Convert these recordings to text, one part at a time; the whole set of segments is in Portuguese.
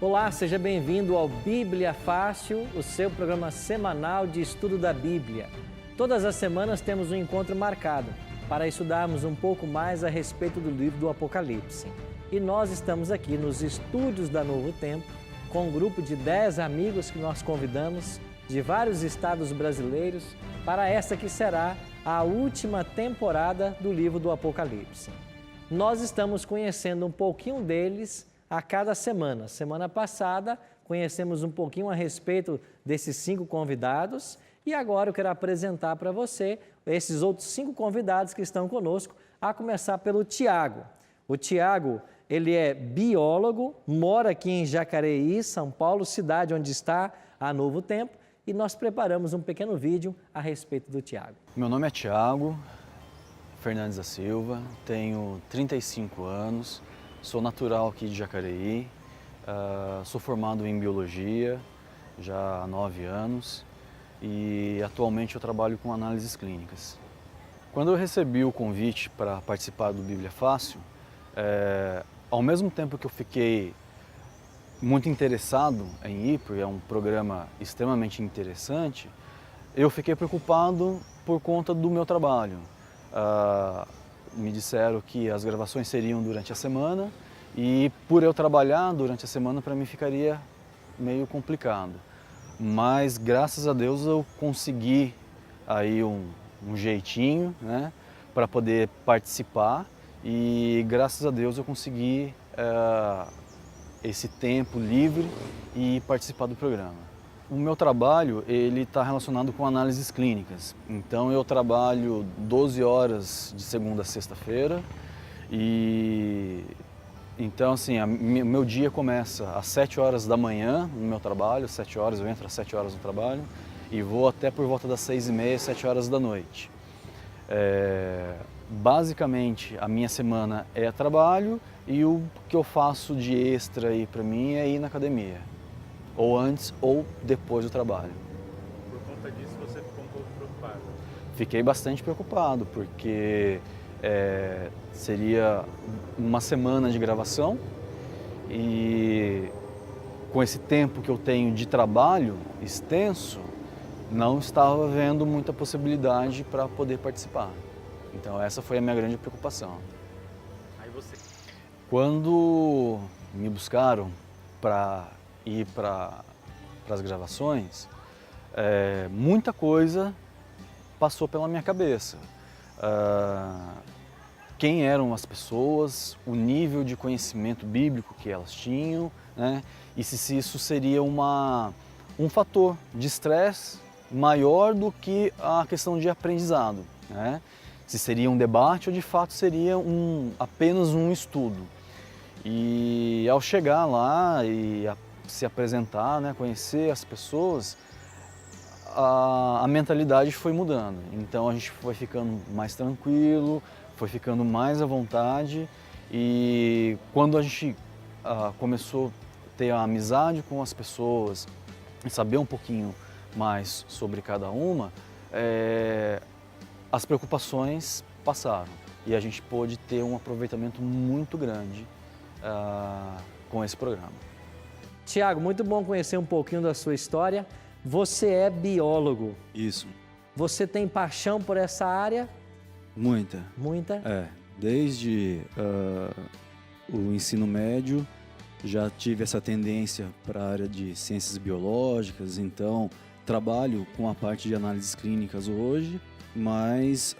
Olá, seja bem-vindo ao Bíblia Fácil, o seu programa semanal de estudo da Bíblia. Todas as semanas temos um encontro marcado para estudarmos um pouco mais a respeito do livro do Apocalipse. E nós estamos aqui nos estúdios da Novo Tempo com um grupo de 10 amigos que nós convidamos de vários estados brasileiros para esta que será a última temporada do livro do Apocalipse. Nós estamos conhecendo um pouquinho deles a cada semana. Semana passada, conhecemos um pouquinho a respeito desses 5 convidados e agora eu quero apresentar para você esses outros 5 convidados que estão conosco, a começar pelo Tiago. O Tiago, ele é biólogo, mora aqui em Jacareí, São Paulo, cidade onde está a Novo Tempo, e nós preparamos um pequeno vídeo a respeito do Tiago. Meu nome é Tiago Fernandes da Silva, tenho 35 anos, sou natural aqui de Jacareí, sou formado em biologia já há 9 anos e atualmente eu trabalho com análises clínicas. Quando eu recebi o convite para participar do Bíblia Fácil, ao mesmo tempo que eu fiquei muito interessado em ir, porque é um programa extremamente interessante, eu fiquei preocupado por conta do meu trabalho. Me disseram que as gravações seriam durante a semana e por eu trabalhar durante a semana para mim ficaria meio complicado. Mas graças a Deus eu consegui aí um jeitinho, né, para poder participar e graças a Deus eu consegui esse tempo livre e participar do programa. O meu trabalho ele está relacionado com análises clínicas, então eu trabalho 12 horas de segunda a sexta-feira e então assim, meu dia começa às 7 horas da manhã no meu trabalho, 7 horas, eu entro às 7 horas no trabalho e vou até por volta das 6h30, 7 horas da noite. Basicamente a minha semana é trabalho e o que eu faço de extra aí para mim é ir na academia. Ou antes ou depois do trabalho. Por conta disso você ficou um pouco preocupado? Fiquei bastante preocupado, porque seria uma semana de gravação e com esse tempo que eu tenho de trabalho extenso, não estava vendo muita possibilidade para poder participar. Então essa foi a minha grande preocupação. Aí você... Quando me buscaram para ir para as gravações, muita coisa passou pela minha cabeça. Quem eram as pessoas, o nível de conhecimento bíblico que elas tinham, né? E se isso seria um fator de estresse maior do que a questão de aprendizado, né? Se seria um debate ou de fato seria apenas um estudo. E ao chegar lá e se apresentar, né, conhecer as pessoas, a mentalidade foi mudando. Então a gente foi ficando mais tranquilo, foi ficando mais à vontade e quando a gente começou a ter a amizade com as pessoas e saber um pouquinho mais sobre cada uma, as preocupações passaram e a gente pôde ter um aproveitamento muito grande com esse programa. Tiago, muito bom conhecer um pouquinho da sua história. Você é biólogo. Isso. Você tem paixão por essa área? Muita. Muita? Desde o ensino médio já tive essa tendência para a área de ciências biológicas, então trabalho com a parte de análises clínicas hoje, mas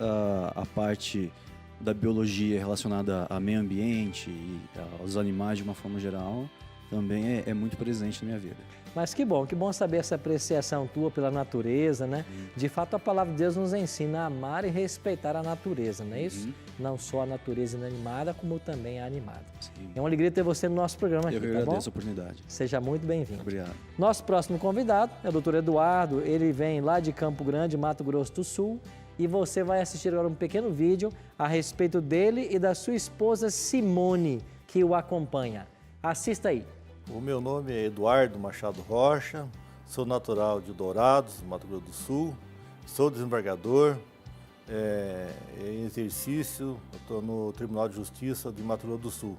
a parte da biologia relacionada ao meio ambiente e aos animais de uma forma geral também é muito presente na minha vida. Mas que bom saber essa apreciação tua pela natureza, né? De fato, a palavra de Deus nos ensina a amar e respeitar a natureza, não é isso? Não só a natureza inanimada, como também a animada. Sim. É uma alegria ter você no nosso programa aqui, Eu tá bom? agradeço a oportunidade. Seja muito bem-vindo. Obrigado. Nosso próximo convidado é o Dr. Eduardo, ele vem lá de Campo Grande, Mato Grosso do Sul, e você vai assistir agora um pequeno vídeo a respeito dele e da sua esposa Simone, que o acompanha. Assista aí. O meu nome é Eduardo Machado Rocha, sou natural de Dourados, Mato Grosso do Sul, sou desembargador, em exercício, estou no Tribunal de Justiça de Mato Grosso do Sul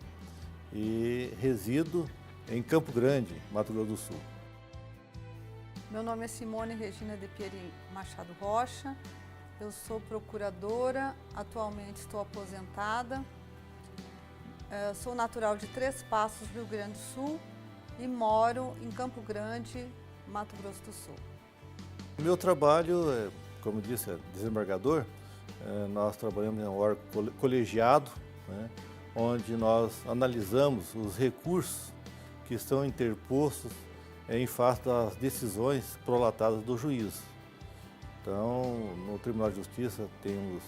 e resido em Campo Grande, Mato Grosso do Sul. Meu nome é Simone Regina de Pieri Machado Rocha, eu sou procuradora, atualmente estou aposentada, sou natural de Três Passos, Rio Grande do Sul e moro em Campo Grande, Mato Grosso do Sul. O meu trabalho, como disse, é desembargador. Nós trabalhamos em um órgão colegiado, né, onde nós analisamos os recursos que estão interpostos em face das decisões prolatadas do juízo. Então, no Tribunal de Justiça temos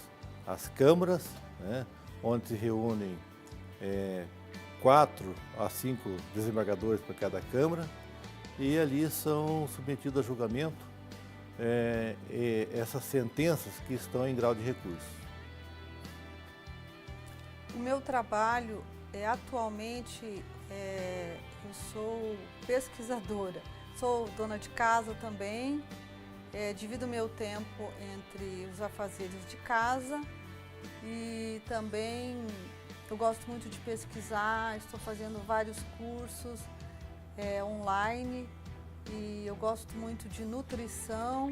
as câmaras, né, onde se reúnem 4 a 5 desembargadores para cada câmara, e ali são submetidos a julgamento essas sentenças que estão em grau de recurso. O meu trabalho atualmente eu sou pesquisadora, sou dona de casa também, divido meu tempo entre os afazeres de casa e também eu gosto muito de pesquisar, estou fazendo vários cursos online e eu gosto muito de nutrição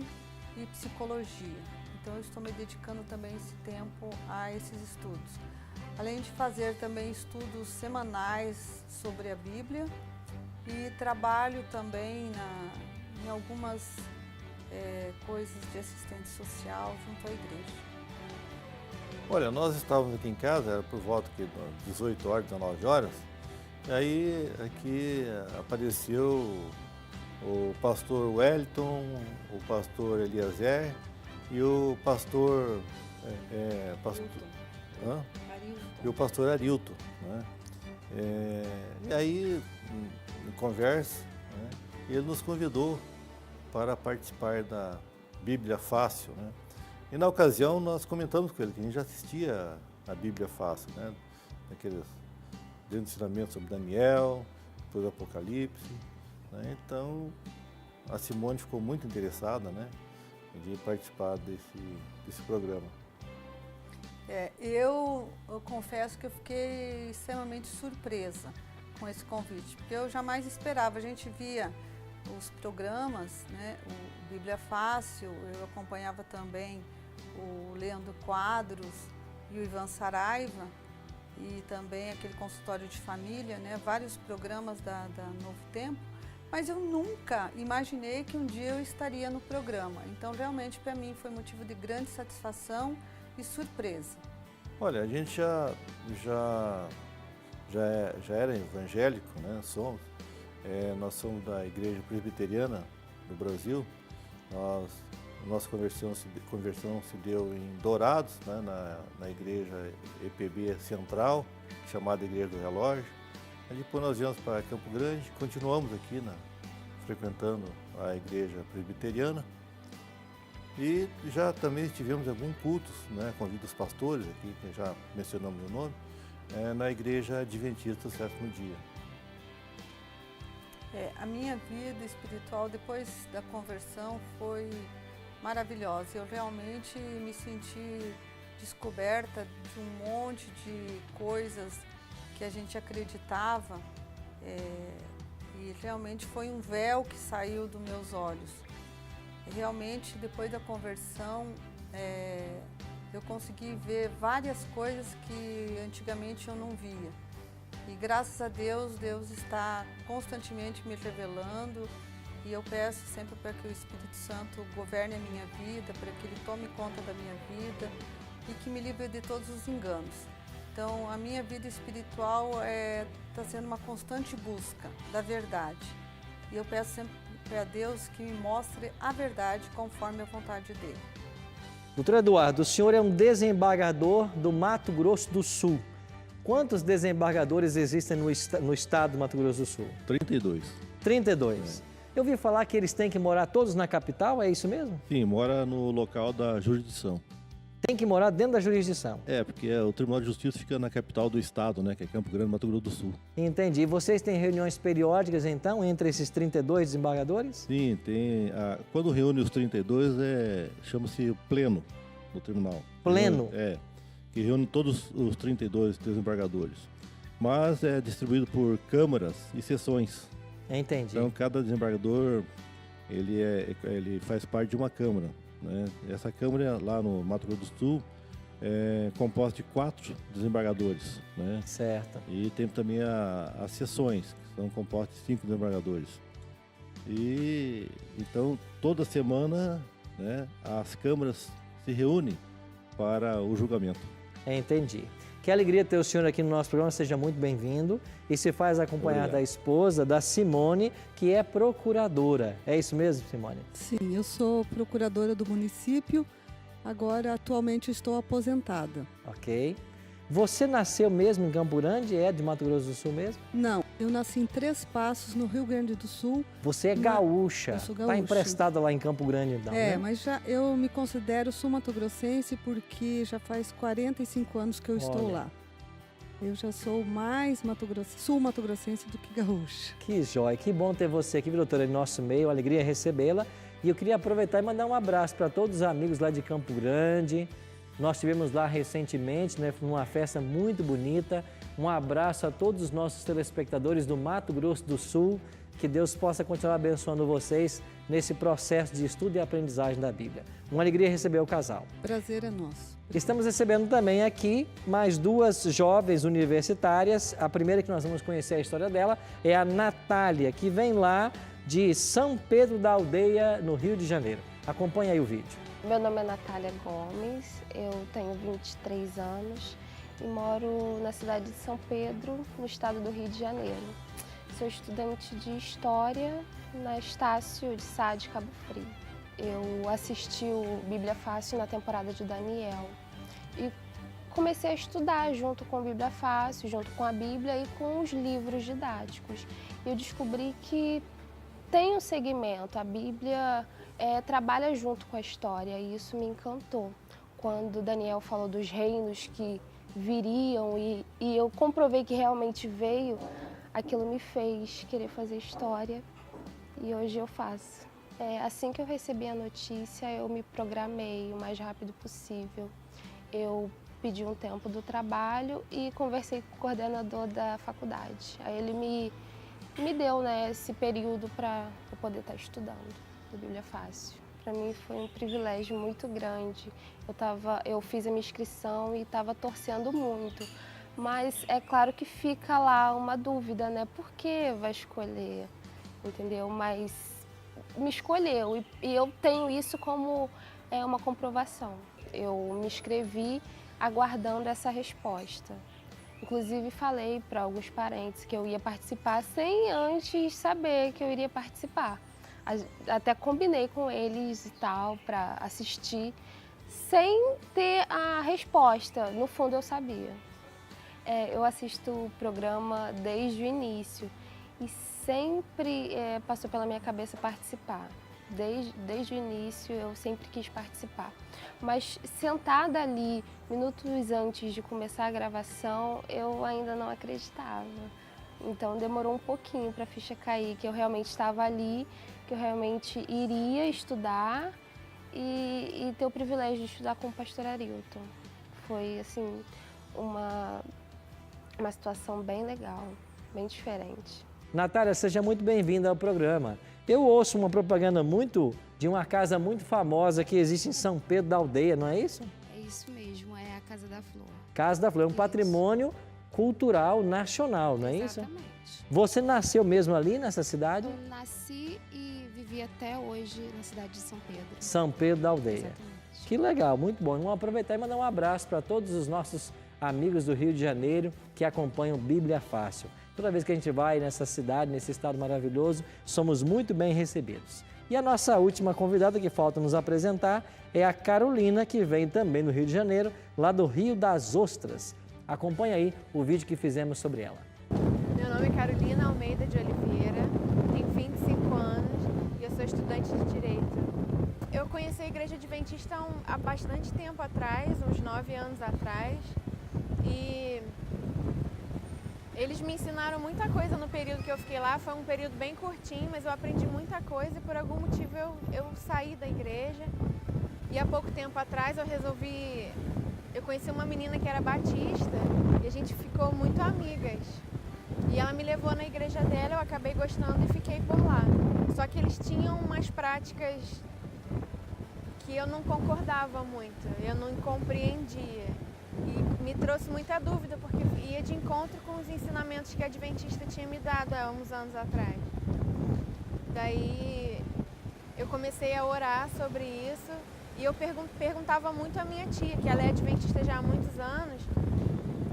e psicologia. Então eu estou me dedicando também esse tempo a esses estudos. Além de fazer também estudos semanais sobre a Bíblia e trabalho também em algumas coisas de assistente social junto à igreja. Olha, nós estávamos aqui em casa, era por volta de 18 horas, 19 horas, e aí aqui apareceu o pastor Wellington, o pastor Eliezer e o pastor... E o pastor Arilton, né? E aí, em conversa, né, ele nos convidou para participar da Bíblia Fácil, né? E na ocasião nós comentamos com ele que a gente já assistia a Bíblia Fácil, né? Aqueles ensinamentos sobre Daniel, depois Apocalipse, né? Então a Simone ficou muito interessada, né, de participar desse programa. Eu confesso que eu fiquei extremamente surpresa com esse convite, porque eu jamais esperava. A gente via os programas, né, o Bíblia Fácil, eu acompanhava também o Leandro Quadros e o Ivan Saraiva, e também aquele consultório de família, né, vários programas da Novo Tempo, mas eu nunca imaginei que um dia eu estaria no programa. Então, realmente, para mim, foi motivo de grande satisfação e surpresa. Olha, a gente já era evangélico, né? Nós somos da Igreja Presbiteriana do Brasil. Nossa conversão se deu em Dourados, né? na Igreja EPB Central, chamada Igreja do Relógio. Aí depois nós viemos para Campo Grande, continuamos aqui frequentando a Igreja Presbiteriana. E já também tivemos alguns cultos, né, convido os pastores aqui, que já mencionamos o nome, na Igreja Adventista do Sétimo Dia. A minha vida espiritual depois da conversão foi maravilhosa. Eu realmente me senti descoberta de um monte de coisas que a gente acreditava e realmente foi um véu que saiu dos meus olhos. Realmente, depois da conversão, eu consegui ver várias coisas que antigamente eu não via. E graças a Deus, Deus está constantemente me revelando e eu peço sempre para que o Espírito Santo governe a minha vida, para que Ele tome conta da minha vida e que me livre de todos os enganos. Então, a minha vida espiritual está sendo uma constante busca da verdade. E eu peço sempre a Deus que me mostre a verdade conforme a vontade dEle. Doutor Eduardo, o senhor é um desembargador do Mato Grosso do Sul. Quantos desembargadores existem no estado do Mato Grosso do Sul? 32. 32. Eu ouvi falar que eles têm que morar todos na capital, é isso mesmo? Sim, mora no local da jurisdição. Tem que morar dentro da jurisdição? Porque o Tribunal de Justiça fica na capital do estado, né, que é Campo Grande, Mato Grosso do Sul. Entendi. E vocês têm reuniões periódicas, então, entre esses 32 desembargadores? Sim, tem. Quando reúne os 32, chama-se pleno do tribunal. Pleno? Que reúne todos os 32 desembargadores. mas é distribuído por câmaras e seções. Entendi. Então, cada desembargador, ele faz parte de uma câmara, né? Essa câmara, lá no Mato Grosso do Sul, é composta de 4 desembargadores, né? Certo. E tem também as seções, que são compostas de 5 desembargadores. E então, toda semana, né, as câmaras se reúnem para o julgamento. Entendi. Que alegria ter o senhor aqui no nosso programa, seja muito bem-vindo. E se faz acompanhar Obrigado. da esposa, da Simone, que é procuradora. É isso mesmo, Simone? Sim, eu sou procuradora do município, agora atualmente estou aposentada. Ok. Você nasceu mesmo em Campo Grande? É de Mato Grosso do Sul mesmo? Não, eu nasci em Três Passos, no Rio Grande do Sul. Você é Não, gaúcha. eu sou Está gaúcha. emprestada lá em Campo Grande, então, né? Mas eu me considero sul-mato-grossense porque já faz 45 anos que eu estou Olha. lá. Eu já sou mais sul-mato-grossense do que gaúcha. Que jóia, que bom ter você aqui, doutora, em nosso meio, alegria recebê-la. E eu queria aproveitar e mandar um abraço para todos os amigos lá de Campo Grande. Nós estivemos lá recentemente, né, numa festa muito bonita. Um abraço a todos os nossos telespectadores do Mato Grosso do Sul. Que Deus possa continuar abençoando vocês nesse processo de estudo e aprendizagem da Bíblia. Uma alegria receber o casal. Prazer é nosso. Estamos recebendo também aqui mais 2 jovens universitárias. A primeira que nós vamos conhecer a história dela é a Natália, que vem lá de São Pedro da Aldeia, no Rio de Janeiro. Acompanhe aí o vídeo. Meu nome é Natália Gomes, eu tenho 23 anos e moro na cidade de São Pedro, no estado do Rio de Janeiro. Sou estudante de História na Estácio de Sá de Cabo Frio. Eu assisti o Bíblia Fácil na temporada de Daniel e comecei a estudar junto com a Bíblia Fácil, junto com a Bíblia e com os livros didáticos. Eu descobri que tem um segmento, a Bíblia trabalha junto com a história e isso me encantou. Quando Daniel falou dos reinos que viriam e eu comprovei que realmente veio, aquilo me fez querer fazer história e hoje eu faço. Assim que eu recebi a notícia, eu me programei o mais rápido possível. Eu pedi um tempo do trabalho e conversei com o coordenador da faculdade. Aí ele me deu, né, esse período para eu poder estar estudando a Bíblia Fácil. Para mim foi um privilégio muito grande. Eu fiz a minha inscrição e estava torcendo muito. Mas é claro que fica lá uma dúvida, né? Por que vai escolher, entendeu? Mas me escolheu e eu tenho isso como uma comprovação. Eu me inscrevi aguardando essa resposta. Inclusive falei para alguns parentes que eu ia participar sem antes saber que eu iria participar. Até combinei com eles e tal para assistir sem ter a resposta. No fundo eu sabia. Eu assisto o programa desde o início e sempre passou pela minha cabeça participar. Desde o início eu sempre quis participar. Mas sentada ali, minutos antes de começar a gravação, eu ainda não acreditava. Então demorou um pouquinho para a ficha cair, que eu realmente estava ali, que eu realmente iria estudar e ter o privilégio de estudar com o pastor Arilton. Foi assim, uma situação bem legal, bem diferente. Natália, seja muito bem-vinda ao programa. Eu ouço uma propaganda de uma casa muito famosa que existe em São Pedro da Aldeia, não é isso? É isso mesmo, é a Casa da Flor. Casa da Flor, um patrimônio cultural nacional, não é isso? Exatamente. Você nasceu mesmo ali nessa cidade? Eu nasci e vivi até hoje na cidade de São Pedro. São Pedro da Aldeia. Exatamente. Que legal, muito bom. Vamos aproveitar e mandar um abraço para todos os nossos amigos do Rio de Janeiro que acompanham Bíblia Fácil. Toda vez que a gente vai nessa cidade, nesse estado maravilhoso, somos muito bem recebidos. E a nossa última convidada que falta nos apresentar é a Carolina, que vem também do Rio de Janeiro, lá do Rio das Ostras. Acompanhe aí o vídeo que fizemos sobre ela. Meu nome é Carolina Almeida de Oliveira, tenho 25 anos e eu sou estudante de Direito. Eu conheci a Igreja Adventista há bastante tempo atrás, uns 9 anos atrás, e eles me ensinaram muita coisa no período que eu fiquei lá. Foi um período bem curtinho, mas eu aprendi muita coisa e por algum motivo eu saí da igreja. E há pouco tempo atrás eu eu conheci uma menina que era batista e a gente ficou muito amigas. E ela me levou na igreja dela, eu acabei gostando e fiquei por lá. Só que eles tinham umas práticas que eu não concordava muito, eu não compreendia. E me trouxe muita dúvida, porque ia de encontro com os ensinamentos que a Adventista tinha me dado há uns anos atrás. Daí eu comecei a orar sobre isso e eu perguntava muito à minha tia, que ela é Adventista já há muitos anos.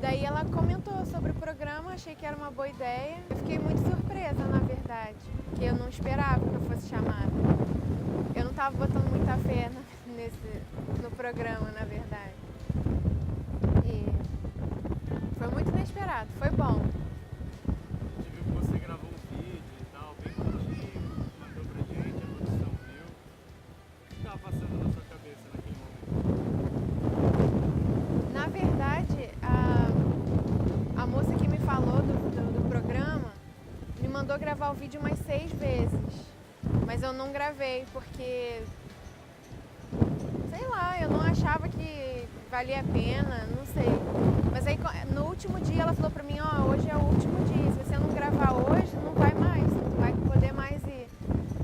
Daí ela comentou sobre o programa, achei que era uma boa ideia. Eu fiquei muito surpresa, na verdade, porque eu não esperava que eu fosse chamada. Eu não estava botando muita fé no programa, na verdade. E foi muito inesperado, foi bom. A gente viu que você gravou um vídeo e tal, bem curtinho, mandou pra gente, a produção viu. O que estava passando na sua cabeça naquele momento? Na verdade, a moça que me falou do programa me mandou gravar o vídeo umas 6 vezes. Mas eu não gravei porque, sei lá, eu não achava que valia a pena, não sei. Mas aí no último dia ela falou pra mim, ó, hoje é o último dia, se você não gravar hoje, não vai mais, não vai poder mais ir.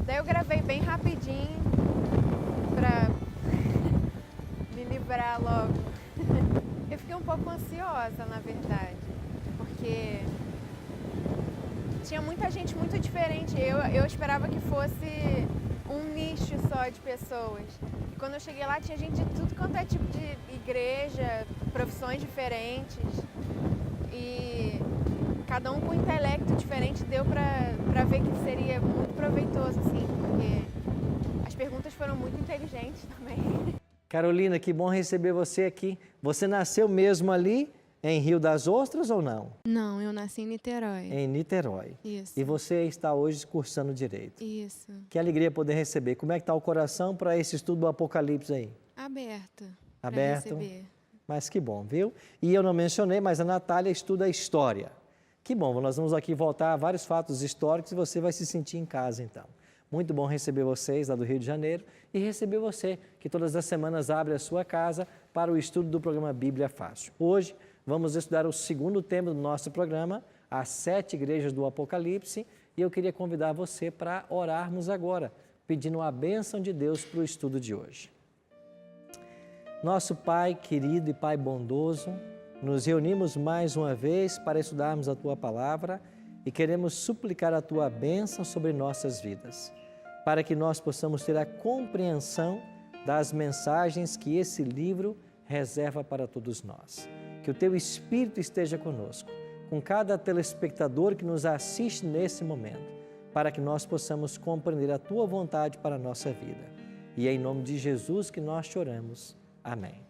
Daí eu gravei bem rapidinho pra me livrar logo. Eu fiquei um pouco ansiosa, na verdade, porque tinha muita gente muito diferente. Eu esperava que fosse um nicho só de pessoas. E quando eu cheguei lá, tinha gente de tudo quanto é tipo de igreja, profissões diferentes. E cada um com um intelecto diferente, deu pra ver que seria muito proveitoso, assim, porque as perguntas foram muito inteligentes também. Carolina, que bom receber você aqui. Você nasceu mesmo ali em Rio das Ostras ou não? Não, eu nasci em Niterói. Em Niterói. Isso. E você está hoje cursando Direito. Isso. Que alegria poder receber. Como é que está o coração para esse estudo do Apocalipse aí? Aberto. Aberto? Pra receber. Mas que bom, viu? E eu não mencionei, mas a Natália estuda História. Que bom, nós vamos aqui voltar a vários fatos históricos e você vai se sentir em casa então. Muito bom receber vocês lá do Rio de Janeiro e receber você, que todas as semanas abre a sua casa para o estudo do programa Bíblia Fácil. Hoje vamos estudar o segundo tema do nosso programa, as 7 igrejas do Apocalipse, e eu queria convidar você para orarmos agora, pedindo a bênção de Deus para o estudo de hoje. Nosso Pai querido e Pai bondoso, nos reunimos mais uma vez para estudarmos a Tua Palavra e queremos suplicar a Tua bênção sobre nossas vidas, para que nós possamos ter a compreensão das mensagens que esse livro reserva para todos nós. Que o Teu Espírito esteja conosco, com cada telespectador que nos assiste nesse momento, para que nós possamos compreender a Tua vontade para a nossa vida. E é em nome de Jesus que nós te oramos. Amém.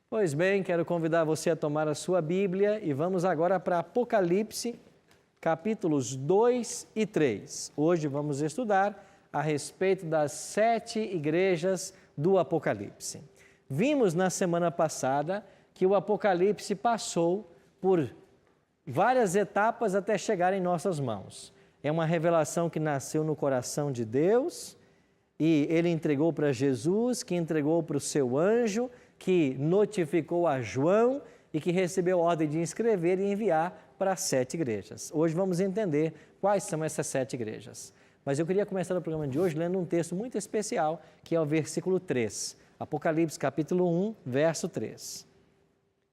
Pois bem, quero convidar você a tomar a sua Bíblia e vamos agora para Apocalipse, capítulos 2 e 3. Hoje vamos estudar a respeito das 7 igrejas do Apocalipse. Vimos na semana passada que o Apocalipse passou por várias etapas até chegar em nossas mãos. É uma revelação que nasceu no coração de Deus e Ele entregou para Jesus, que entregou para o seu anjo, que notificou a João e que recebeu a ordem de escrever e enviar para as 7 igrejas. Hoje vamos entender quais são essas 7 igrejas. Mas eu queria começar o programa de hoje lendo um texto muito especial, que é o versículo 3. Apocalipse capítulo 1, verso 3.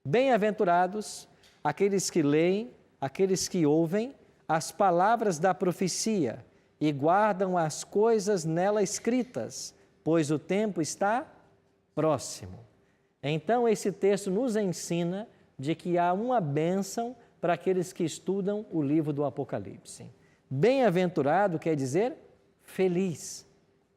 Bem-aventurados aqueles que leem, aqueles que ouvem as palavras da profecia e guardam as coisas nela escritas, pois o tempo está próximo. Então, esse texto nos ensina de que há uma bênção para aqueles que estudam o livro do Apocalipse. Bem-aventurado quer dizer feliz.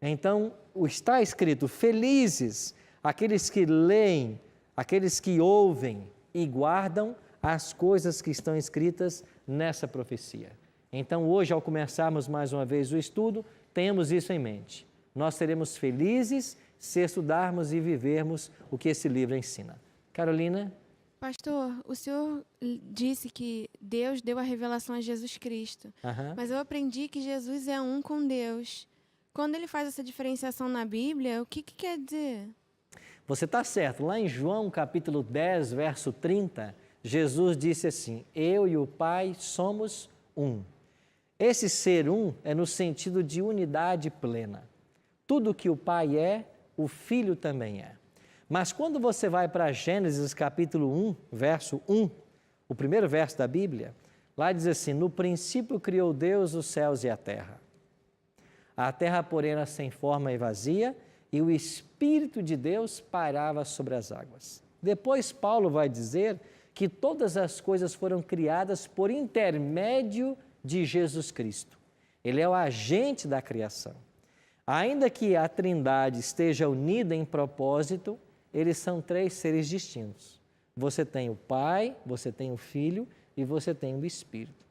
Então, está escrito, felizes aqueles que leem, aqueles que ouvem e guardam as coisas que estão escritas nessa profecia. Então, hoje, ao começarmos mais uma vez o estudo, tenhamos isso em mente. Nós seremos felizes se estudarmos e vivermos o que esse livro ensina. Carolina? Pastor, o senhor disse que Deus deu a revelação a Jesus Cristo, mas eu aprendi que Jesus é um com Deus. Quando ele faz essa diferenciação na Bíblia, o que quer dizer? Você está certo. Lá em João capítulo 10, verso 30, Jesus disse assim: eu e o Pai somos um. Esse ser um é no sentido de unidade plena. Tudo que o Pai é, o Filho também é. Mas quando você vai para Gênesis capítulo 1, verso 1, o primeiro verso da Bíblia, lá diz assim: no princípio criou Deus os céus e a terra. A terra, porém, era sem forma e vazia, e o Espírito de Deus pairava sobre as águas. Depois Paulo vai dizer que todas as coisas foram criadas por intermédio de Jesus Cristo. Ele é o agente da criação. Ainda que a Trindade esteja unida em propósito, eles são três seres distintos. Você tem o Pai, você tem o Filho e você tem o Espírito.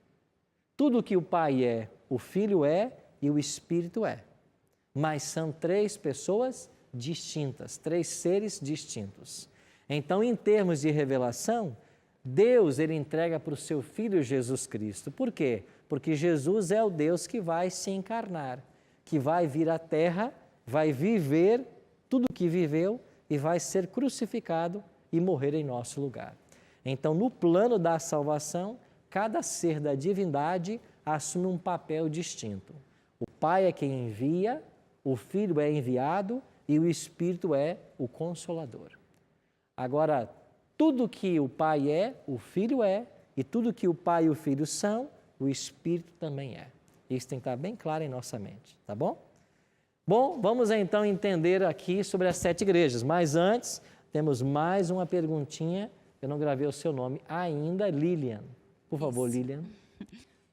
Tudo que o Pai é, o Filho é e o Espírito é. Mas são três pessoas distintas, três seres distintos. Então, em termos de revelação, Deus ele entrega para o seu Filho Jesus Cristo. Por quê? Porque Jesus é o Deus que vai se encarnar, que vai vir à Terra, vai viver tudo o que viveu e vai ser crucificado e morrer em nosso lugar. Então, no plano da salvação, cada ser da divindade assume um papel distinto. O Pai é quem envia, o Filho é enviado e o Espírito é o Consolador. Agora, tudo que o Pai é, o Filho é, e tudo que o Pai e o Filho são, o Espírito também é. Isso tem que estar bem claro em nossa mente, tá bom? Bom, vamos então entender aqui sobre as 7 igrejas, mas antes temos mais uma perguntinha, eu não gravei o seu nome ainda, Lilian. Por favor, Isso. Lilian.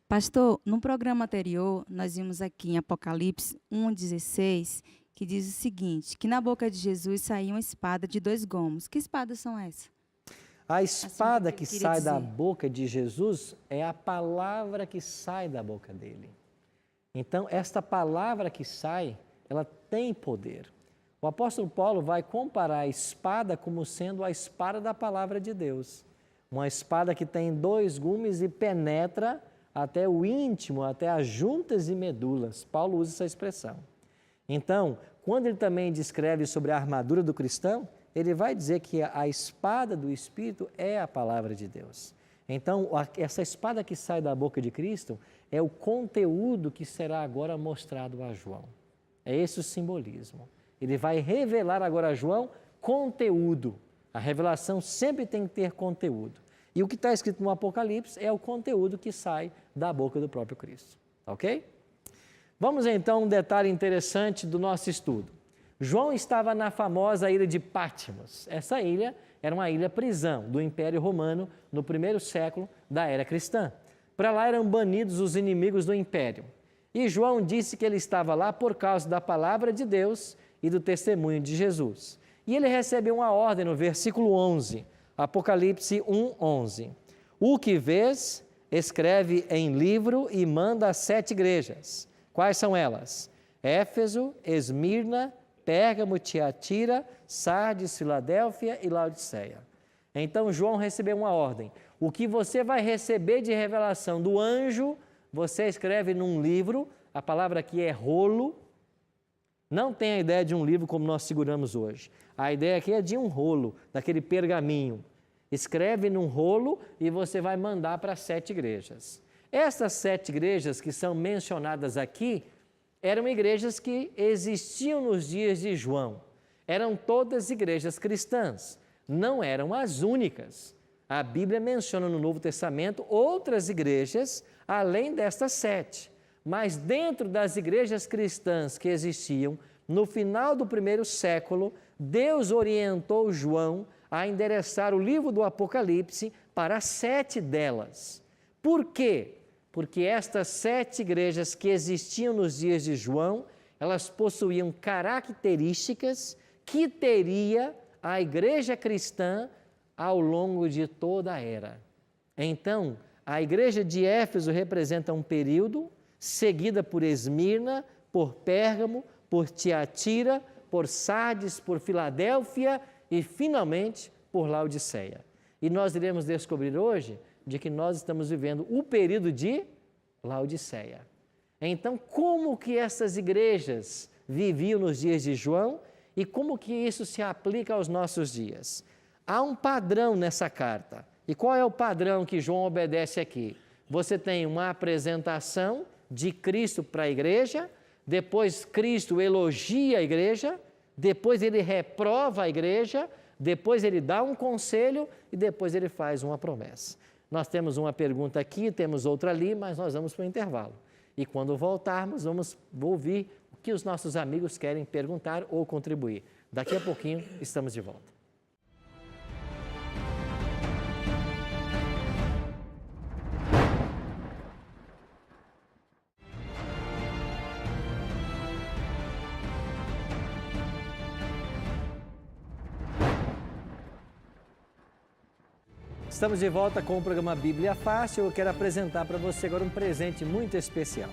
Pastor, no programa anterior, nós vimos aqui em Apocalipse 1,16, que diz o seguinte, que na boca de Jesus saía uma espada de 2 gomos. Que espadas são essas? A espada que sai da boca de Jesus é a palavra que sai da boca dele. Então, esta palavra que sai, ela tem poder. O apóstolo Paulo vai comparar a espada como sendo a espada da palavra de Deus. Uma espada que tem 2 gumes e penetra até o íntimo, até as juntas e medulas. Paulo usa essa expressão. Então, quando ele também descreve sobre a armadura do cristão, ele vai dizer que a espada do Espírito é a palavra de Deus. Então, essa espada que sai da boca de Cristo é o conteúdo que será agora mostrado a João. É esse o simbolismo. Ele vai revelar agora a João conteúdo. A revelação sempre tem que ter conteúdo. E o que está escrito no Apocalipse é o conteúdo que sai da boca do próprio Cristo. Ok? Vamos então a um detalhe interessante do nosso estudo. João estava na famosa ilha de Patmos. Essa ilha era uma ilha-prisão do Império Romano no 1º século da era cristã. Para lá eram banidos os inimigos do Império. E João disse que ele estava lá por causa da palavra de Deus e do testemunho de Jesus. E ele recebeu uma ordem no versículo 11, Apocalipse 1:11. O que vês, escreve em livro e manda às 7 igrejas. Quais são elas? Éfeso, Esmirna, Pérgamo, Tiatira, Sardes, Filadélfia e Laodiceia. Então João recebeu uma ordem. O que você vai receber de revelação do anjo, você escreve num livro, a palavra aqui é rolo. Não tem a ideia de um livro como nós seguramos hoje. A ideia aqui é de um rolo, daquele pergaminho. Escreve num rolo e você vai mandar para 7 igrejas. Essas 7 igrejas que são mencionadas aqui, eram igrejas que existiam nos dias de João. Eram todas igrejas cristãs, não eram as únicas. A Bíblia menciona no Novo Testamento outras igrejas, além destas 7. Mas dentro das igrejas cristãs que existiam, no final do 1º século, Deus orientou João a endereçar o livro do Apocalipse para 7 delas. Por quê? Porque estas 7 igrejas que existiam nos dias de João, elas possuíam características que teria a igreja cristã ao longo de toda a era. Então, a igreja de Éfeso representa um período, seguida por Esmirna, por Pérgamo, por Tiatira, por Sardes, por Filadélfia e, finalmente, por Laodiceia. E nós iremos descobrir hoje de que nós estamos vivendo o período de Laodiceia. Então, como que essas igrejas viviam nos dias de João E como que isso se aplica aos nossos dias? Há um padrão nessa carta. E qual é o padrão que João obedece aqui? Você tem uma apresentação de Cristo para a igreja, depois Cristo elogia a igreja, depois ele reprova a igreja, depois ele dá um conselho e depois ele faz uma promessa. Nós temos uma pergunta aqui, temos outra ali, mas nós vamos para o intervalo. E quando voltarmos, vamos ouvir o que os nossos amigos querem perguntar ou contribuir. Daqui a pouquinho, estamos de volta. Estamos de volta com o programa Bíblia Fácil. Eu quero apresentar para você agora um presente muito especial.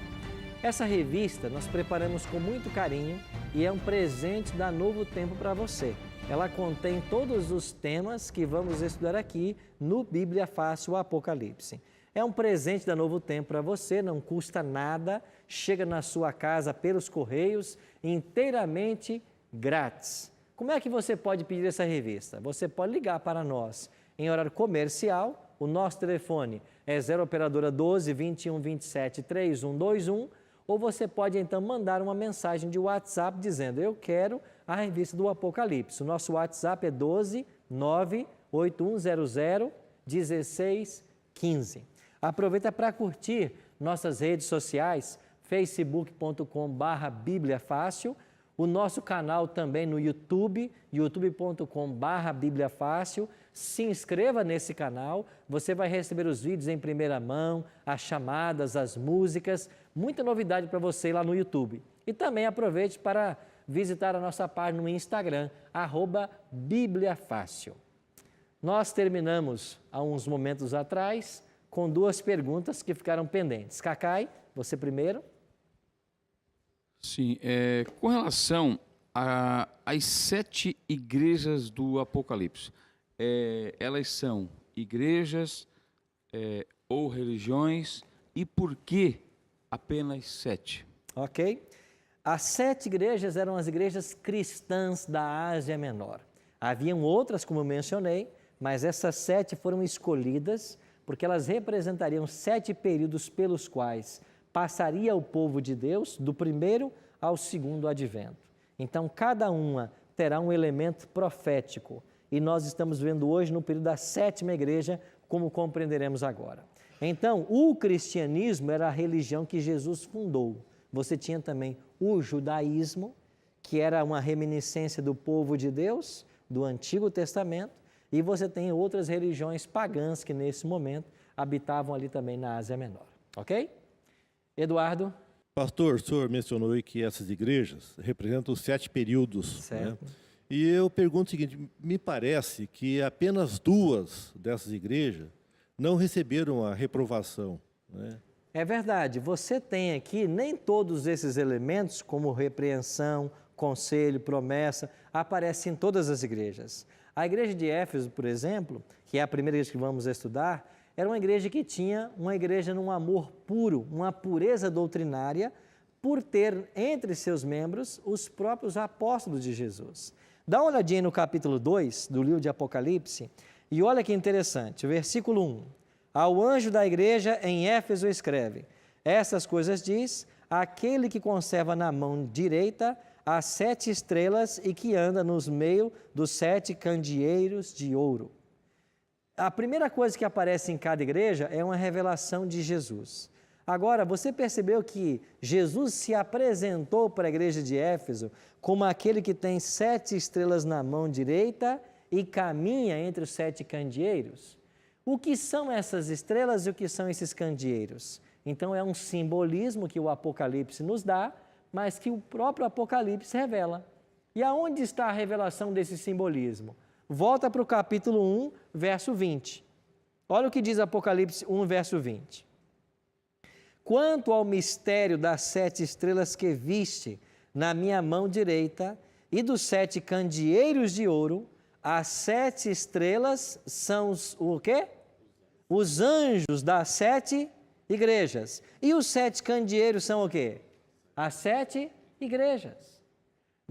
Essa revista nós preparamos com muito carinho e é um presente da Novo Tempo para você. Ela contém todos os temas que vamos estudar aqui no Bíblia Fácil Apocalipse. É um presente da Novo Tempo para você, não custa nada, chega na sua casa pelos correios, inteiramente grátis. Como é que você pode pedir essa revista? Você pode ligar para nós em horário comercial. O nosso telefone é 0 operadora 12 21 27 3121, ou você pode então mandar uma mensagem de WhatsApp dizendo: eu quero a revista do Apocalipse. O nosso WhatsApp é 12 98100 1615. Aproveita para curtir nossas redes sociais, facebook.com/bibliafácil, o nosso canal também no YouTube, youtube.com/bibliafácil. Se inscreva nesse canal, você vai receber os vídeos em primeira mão, as chamadas, as músicas, muita novidade para você lá no YouTube. E também aproveite para visitar a nossa página no Instagram, @bibliafácil. Nós terminamos há uns momentos atrás com duas perguntas que ficaram pendentes. Cacai, você primeiro. Sim, com relação às 7 igrejas do Apocalipse, elas são igrejas ou religiões, e por que apenas 7? Ok. As 7 igrejas eram as igrejas cristãs da Ásia Menor. Haviam outras, como eu mencionei, mas essas 7 foram escolhidas porque elas representariam 7 períodos pelos quais passaria o povo de Deus do primeiro ao segundo advento. Então, cada uma terá um elemento profético. E nós estamos vendo hoje no período da 7ª igreja, como compreenderemos agora. Então, o cristianismo era a religião que Jesus fundou. Você tinha também o judaísmo, que era uma reminiscência do povo de Deus, do Antigo Testamento, e você tem outras religiões pagãs que nesse momento habitavam ali também na Ásia Menor. Ok? Eduardo? Pastor, o senhor mencionou aí que essas igrejas representam os 7 períodos. Certo. Né? E eu pergunto o seguinte: me parece que apenas 2 dessas igrejas não receberam a reprovação, né? É verdade, você tem aqui nem todos esses elementos, como repreensão, conselho, promessa, aparecem em todas as igrejas. A igreja de Éfeso, por exemplo, que é a primeira igreja que vamos estudar, era uma igreja que tinha uma igreja num amor puro, uma pureza doutrinária, por ter entre seus membros os próprios apóstolos de Jesus. Dá uma olhadinha no capítulo 2 do livro de Apocalipse e olha que interessante, o versículo 1. Ao anjo da igreja em Éfeso escreve: essas coisas diz aquele que conserva na mão direita as 7 estrelas e que anda nos meio dos 7 candeeiros de ouro. A primeira coisa que aparece em cada igreja é uma revelação de Jesus. Agora, você percebeu que Jesus se apresentou para a igreja de Éfeso como aquele que tem 7 estrelas na mão direita e caminha entre os 7 candeeiros? O que são essas estrelas e o que são esses candeeiros? Então, é um simbolismo que o Apocalipse nos dá, mas que o próprio Apocalipse revela. E aonde está a revelação desse simbolismo? Volta para o capítulo 1, verso 20. Olha o que diz Apocalipse 1, verso 20. Quanto ao mistério das 7 estrelas que viste na minha mão direita e dos 7 candeeiros de ouro, as 7 estrelas são o quê? Os anjos das 7 igrejas. E os 7 candeeiros são o quê? As 7 igrejas.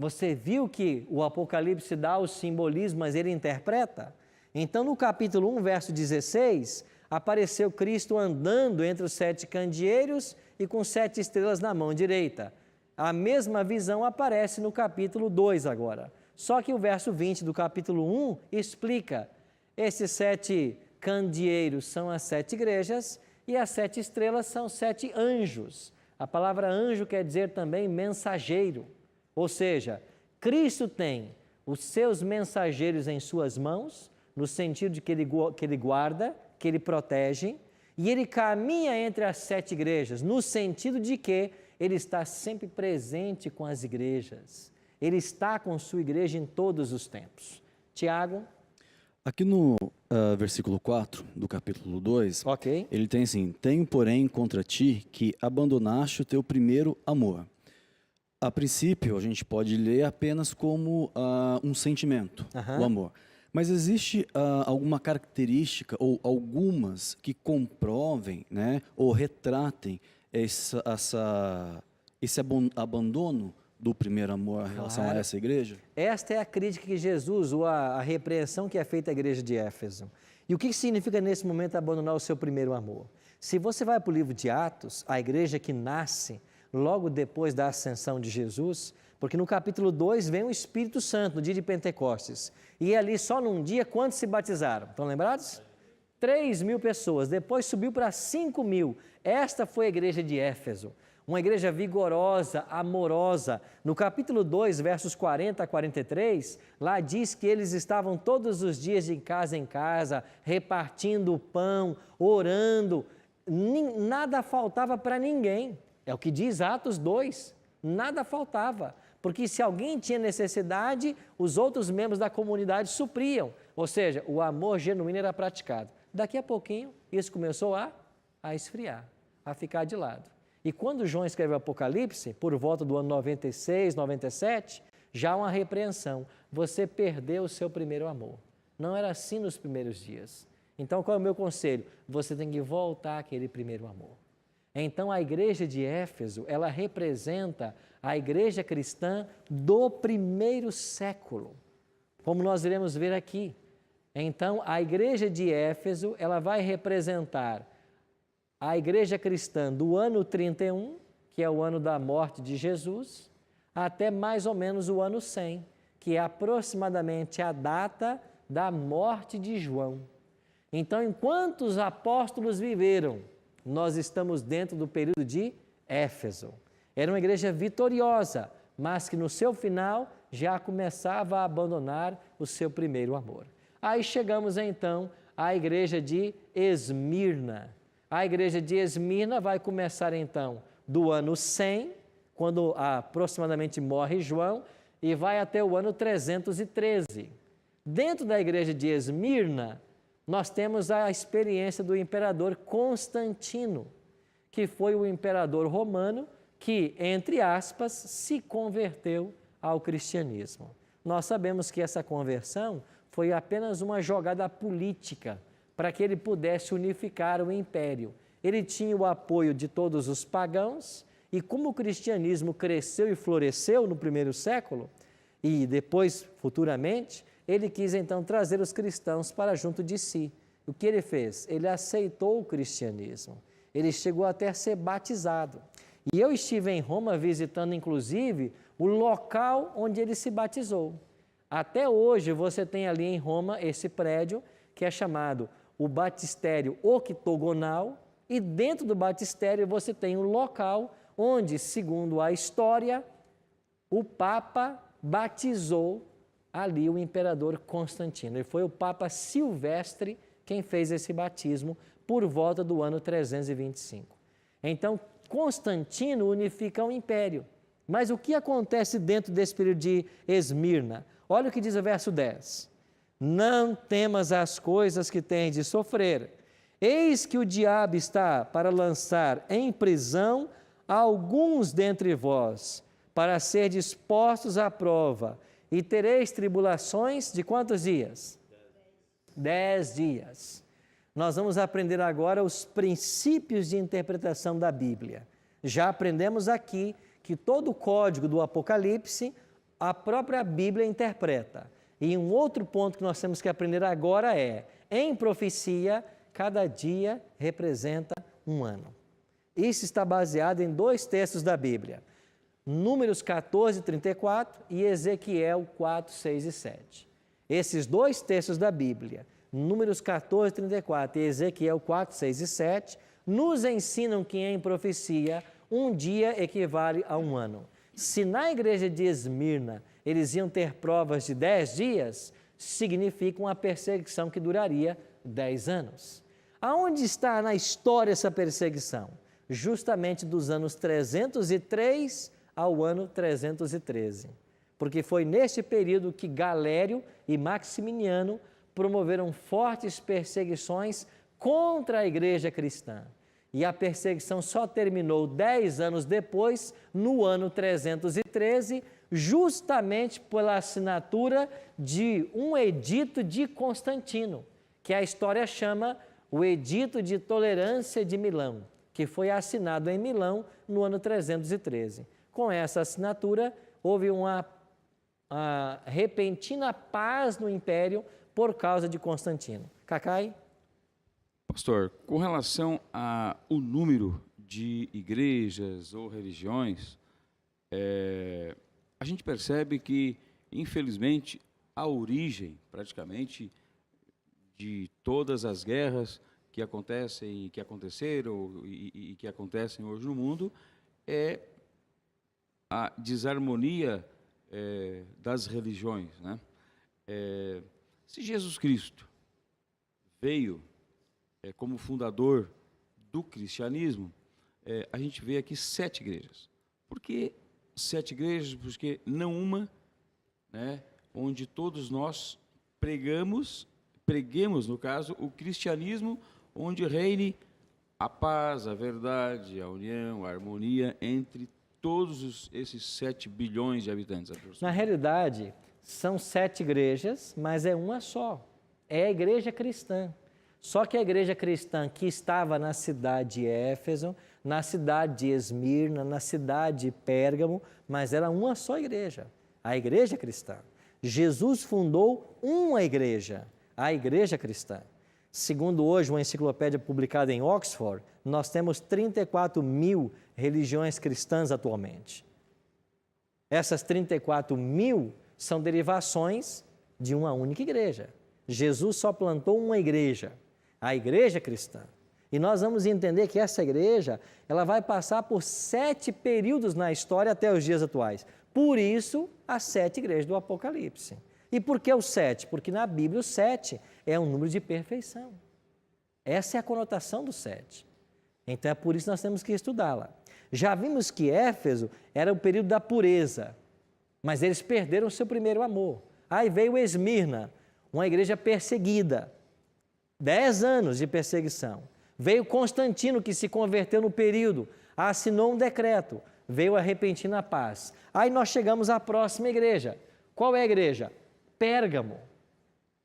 Você viu que o Apocalipse dá o simbolismo, mas ele interpreta? Então, no capítulo 1, verso 16, apareceu Cristo andando entre os 7 candeeiros e com 7 estrelas na mão direita. A mesma visão aparece no capítulo 2 agora. Só que o verso 20 do capítulo 1 explica: esses 7 candeeiros são as 7 igrejas e as 7 estrelas são 7 anjos. A palavra anjo quer dizer também mensageiro. Ou seja, Cristo tem os seus mensageiros em suas mãos, no sentido de que ele guarda, que ele protege, e ele caminha entre as 7 igrejas, no sentido de que ele está sempre presente com as igrejas. Ele está com sua igreja em todos os tempos. Tiago? Aqui no versículo 4 do capítulo 2, ele tem assim: tenho, porém, contra ti que abandonaste o teu primeiro amor. A princípio, a gente pode ler apenas como um sentimento, o amor. Mas existe alguma característica ou algumas que comprovem, né, ou retratem esse abandono do primeiro amor em relação a essa igreja? Esta é a crítica que Jesus, ou a repreensão que é feita à igreja de Éfeso. E o que significa nesse momento abandonar o seu primeiro amor? Se você vai para o livro de Atos, a igreja que nasce logo depois da ascensão de Jesus, porque no capítulo 2 vem o Espírito Santo, no dia de Pentecostes. E ali só num dia, quantos se batizaram? Estão lembrados? 3.000 pessoas, depois subiu para 5.000. Esta foi a igreja de Éfeso, uma igreja vigorosa, amorosa. No capítulo 2, versos 40 a 43, lá diz que eles estavam todos os dias de casa em casa, repartindo o pão, orando, nada faltava para ninguém. É o que diz Atos 2, nada faltava, porque se alguém tinha necessidade, os outros membros da comunidade supriam, ou seja, o amor genuíno era praticado. Daqui a pouquinho, isso começou a esfriar, a ficar de lado. E quando João escreveu o Apocalipse, por volta do ano 96, 97, já uma repreensão. Você perdeu o seu primeiro amor. Não era assim nos primeiros dias. Então, qual é o meu conselho? Você tem que voltar àquele primeiro amor. Então, a igreja de Éfeso, ela representa a igreja cristã do primeiro século, como nós iremos ver aqui. Então, a igreja de Éfeso, ela vai representar a igreja cristã do ano 31, que é o ano da morte de Jesus, até mais ou menos o ano 100, que é aproximadamente a data da morte de João. Então, enquanto os apóstolos viveram, nós estamos dentro do período de Éfeso. Era uma igreja vitoriosa, mas que no seu final já começava a abandonar o seu primeiro amor. Aí chegamos então à igreja de Esmirna. A igreja de Esmirna vai começar então do ano 100, quando aproximadamente morre João, e vai até o ano 313. Dentro da igreja de Esmirna, nós temos a experiência do imperador Constantino, que foi o imperador romano que, entre aspas, se converteu ao cristianismo. Nós sabemos que essa conversão foi apenas uma jogada política para que ele pudesse unificar o império. Ele tinha o apoio de todos os pagãos e como o cristianismo cresceu e floresceu no primeiro século e depois, futuramente, ele quis então trazer os cristãos para junto de si. O que ele fez? Ele aceitou o cristianismo. Ele chegou até a ser batizado. E eu estive em Roma visitando, inclusive, o local onde ele se batizou. Até hoje você tem ali em Roma esse prédio que é chamado o Batistério Octogonal, e dentro do batistério você tem um local onde, segundo a história, o Papa batizou ali o imperador Constantino. E foi o Papa Silvestre quem fez esse batismo por volta do ano 325. Então, Constantino unifica o império. Mas o que acontece dentro desse período de Esmirna? Olha o que diz o verso 10. Não temas as coisas que tens de sofrer. Eis que o diabo está para lançar em prisão alguns dentre vós, para ser dispostos à prova, e tereis tribulações de quantos dias? 10 dias. Nós vamos aprender agora os princípios de interpretação da Bíblia. Já aprendemos aqui que todo o código do Apocalipse a própria Bíblia interpreta. E um outro ponto que nós temos que aprender agora é, em profecia, cada dia representa um ano. Isso está baseado em 2 textos da Bíblia, Números 14, 34 e Ezequiel 4, 6 e 7. Esses 2 textos da Bíblia, Números 14, 34 e Ezequiel 4, 6 e 7, nos ensinam que em profecia um dia equivale a um ano. Se na igreja de Esmirna eles iam ter provas de 10 dias, significa uma perseguição que duraria 10 anos. Aonde está na história essa perseguição? Justamente dos anos 303 ao ano 313. Porque foi neste período que Galério e Maximiano promoveram fortes perseguições contra a igreja cristã. E a perseguição só terminou 10 anos depois, no ano 313, justamente pela assinatura de um edito de Constantino, que a história chama o Edito de Tolerância de Milão, que foi assinado em Milão no ano 313. Com essa assinatura, houve uma repentina paz no Império por causa de Constantino. Cacai? Pastor, com relação ao número de igrejas ou religiões, a gente percebe que, infelizmente, a origem, praticamente, de todas as guerras que acontecem, que aconteceram e que acontecem hoje no mundo, é a desarmonia das religiões, né? Se Jesus Cristo veio como fundador do cristianismo, a gente vê aqui 7 igrejas. Por que 7 igrejas? Porque não uma, né, onde todos nós preguemos, no caso, o cristianismo, onde reine a paz, a verdade, a união, a harmonia entre todos esses 7 bilhões de habitantes. Na realidade, são 7 igrejas, mas é uma só. É a igreja cristã. Só que a igreja cristã que estava na cidade de Éfeso, na cidade de Esmirna, na cidade de Pérgamo, mas era uma só igreja, a igreja cristã. Jesus fundou uma igreja, a igreja cristã. Segundo hoje uma enciclopédia publicada em Oxford, nós temos 34 mil religiões cristãs atualmente. Essas 34 mil são derivações de uma única igreja. Jesus só plantou uma igreja, a igreja cristã. E nós vamos entender que essa igreja, ela vai passar por 7 períodos na história até os dias atuais. Por isso, as 7 igrejas do Apocalipse. E por que o 7? Porque na Bíblia o 7 é um número de perfeição. Essa é a conotação do 7. Então é por isso que nós temos que estudá-la. Já vimos que Éfeso era o período da pureza, mas eles perderam o seu primeiro amor. Aí veio Esmirna, uma igreja perseguida, 10 anos de perseguição. Veio Constantino, que se converteu no período, assinou um decreto, veio a repentina paz. Aí nós chegamos à próxima igreja. Qual é a igreja? Pérgamo.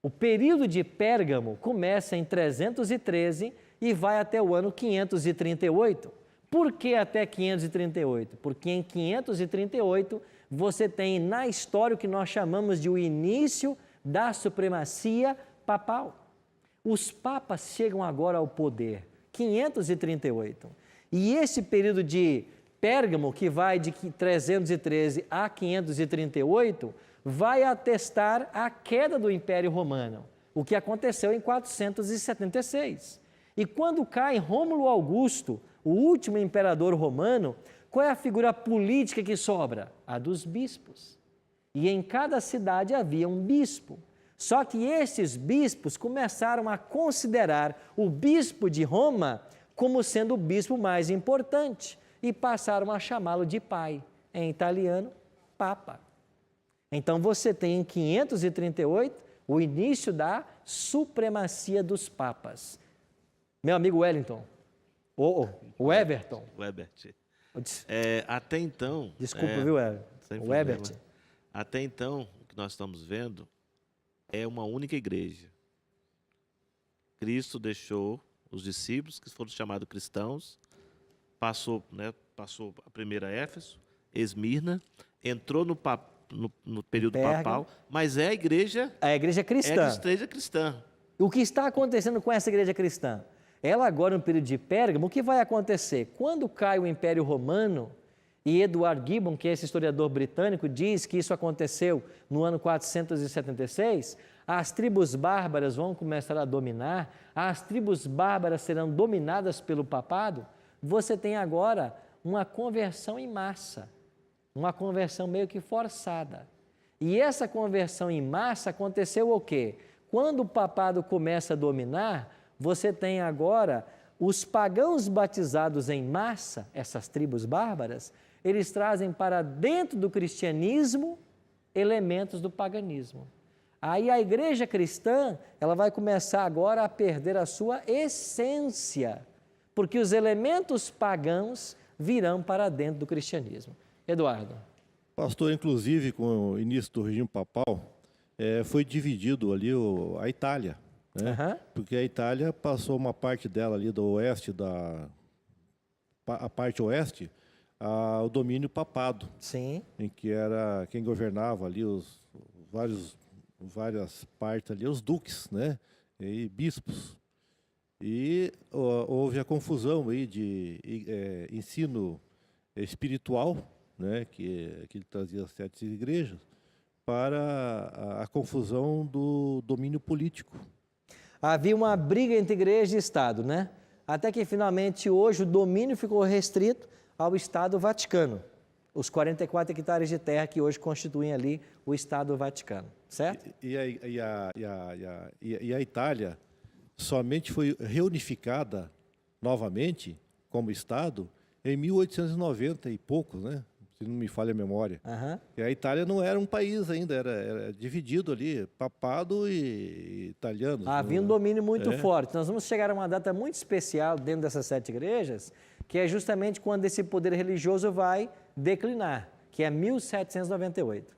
O período de Pérgamo começa em 313 e vai até o ano 538. Por que até 538? Porque em 538 você tem na história o que nós chamamos de o início da supremacia papal. Os papas chegam agora ao poder, 538. E esse período de Pérgamo, que vai de 313 a 538, vai atestar a queda do Império Romano, o que aconteceu em 476. E quando cai Rômulo Augusto, o último imperador romano, qual é a figura política que sobra? A dos bispos. E em cada cidade havia um bispo. Só que esses bispos começaram a considerar o bispo de Roma como sendo o bispo mais importante e passaram a chamá-lo de pai, em italiano, papa. Então você tem em 538 o início da supremacia dos papas. Meu amigo Wellington, o Everton. O Ebert. Até então... Desculpa, viu, Everton? O Ebert. Até então, o que nós estamos vendo é uma única igreja. Cristo deixou os discípulos, que foram chamados cristãos, passou a primeira Éfeso, Esmirna, entrou no no período papal, mas é a igreja... A igreja cristã. É a igreja cristã. O que está acontecendo com essa igreja cristã? Ela agora, no período de Pérgamo, o que vai acontecer? Quando cai o Império Romano, e Edward Gibbon, que é esse historiador britânico, diz que isso aconteceu no ano 476, as tribos bárbaras vão começar a dominar, as tribos bárbaras serão dominadas pelo papado. Você tem agora uma conversão em massa, uma conversão meio que forçada. E essa conversão em massa aconteceu o quê? Quando o papado começa a dominar, você tem agora os pagãos batizados em massa, essas tribos bárbaras, eles trazem para dentro do cristianismo elementos do paganismo. Aí a igreja cristã, ela vai começar agora a perder a sua essência, porque os elementos pagãos virão para dentro do cristianismo. Eduardo. Pastor, inclusive, com o início do regime papal, foi dividido ali a Itália, né? Porque a Itália passou uma parte dela ali do oeste, a parte oeste, ao domínio papado. Sim. Em que era quem governava ali várias partes ali, os duques, né? E bispos. E houve a confusão aí de ensino espiritual, né? Que ele trazia as 7 igrejas, para a confusão do domínio político. Havia uma briga entre igreja e Estado, né? Até que finalmente hoje o domínio ficou restrito ao Estado Vaticano, os 44 hectares de terra que hoje constituem ali o Estado Vaticano, certo? E a Itália somente foi reunificada novamente como Estado em 1890 e poucos, né? Se não me falha a memória. E a Itália não era um país ainda, era dividido ali, papado e italiano. Havia um domínio muito forte. Nós vamos chegar a uma data muito especial dentro dessas 7 igrejas, que é justamente quando esse poder religioso vai declinar, que é 1798.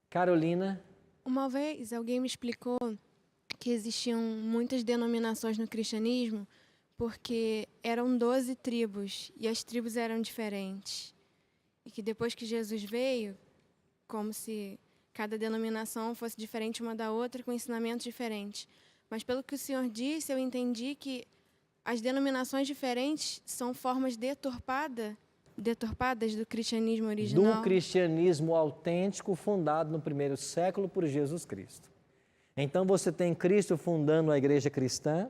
Carolina. Uma vez alguém me explicou que existiam muitas denominações no cristianismo porque eram 12 tribos e as tribos eram diferentes. E que depois que Jesus veio, como se cada denominação fosse diferente uma da outra, com ensinamentos diferentes. Mas pelo que o senhor disse, eu entendi que as denominações diferentes são formas deturpadas do cristianismo original. Do cristianismo autêntico fundado no primeiro século por Jesus Cristo. Então você tem Cristo fundando a igreja cristã,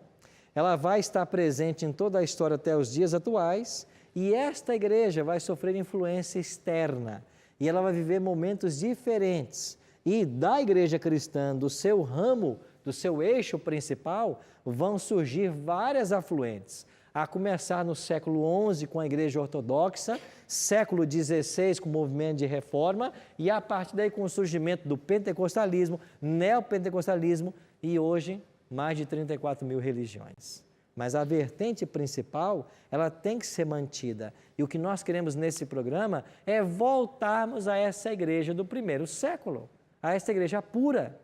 ela vai estar presente em toda a história até os dias atuais, e esta igreja vai sofrer influência externa, e ela vai viver momentos diferentes. E da igreja cristã, do seu ramo, do seu eixo principal, vão surgir várias afluentes, a começar no século XI com a igreja ortodoxa, século XVI com o movimento de reforma, e a partir daí com o surgimento do pentecostalismo, neopentecostalismo, e hoje mais de 34 mil religiões. Mas a vertente principal, ela tem que ser mantida. E o que nós queremos nesse programa é voltarmos a essa igreja do primeiro século, a essa igreja pura.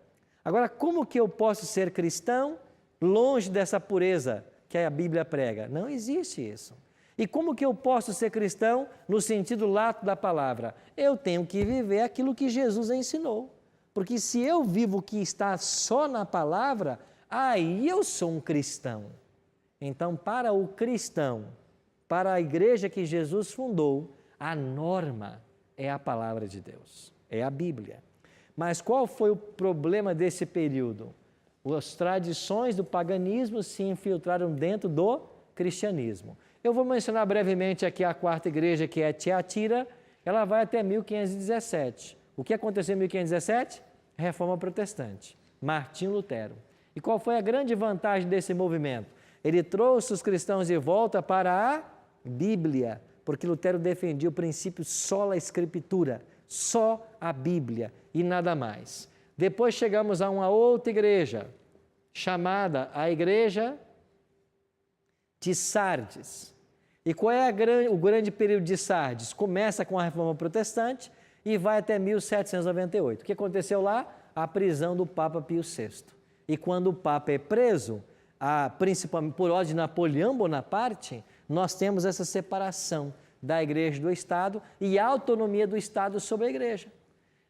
Agora, como que eu posso ser cristão longe dessa pureza que a Bíblia prega? Não existe isso. E como que eu posso ser cristão no sentido lato da palavra? Eu tenho que viver aquilo que Jesus ensinou. Porque se eu vivo o que está só na palavra, aí eu sou um cristão. Então, para o cristão, para a igreja que Jesus fundou, a norma é a palavra de Deus, é a Bíblia. Mas qual foi o problema desse período? As tradições do paganismo se infiltraram dentro do cristianismo. Eu vou mencionar brevemente aqui a 4ª igreja, que é Tiatira, ela vai até 1517. O que aconteceu em 1517? Reforma protestante, Martinho Lutero. E qual foi a grande vantagem desse movimento? Ele trouxe os cristãos de volta para a Bíblia, porque Lutero defendia o princípio sola escritura, só a Bíblia e nada mais. Depois chegamos a uma outra igreja, chamada a Igreja de Sardes. E qual é o grande período de Sardes? Começa com a Reforma Protestante e vai até 1798. O que aconteceu lá? A prisão do Papa Pio VI. E quando o Papa é preso, principalmente por ordem de Napoleão Bonaparte, nós temos essa separação da igreja do Estado e a autonomia do Estado sobre a igreja.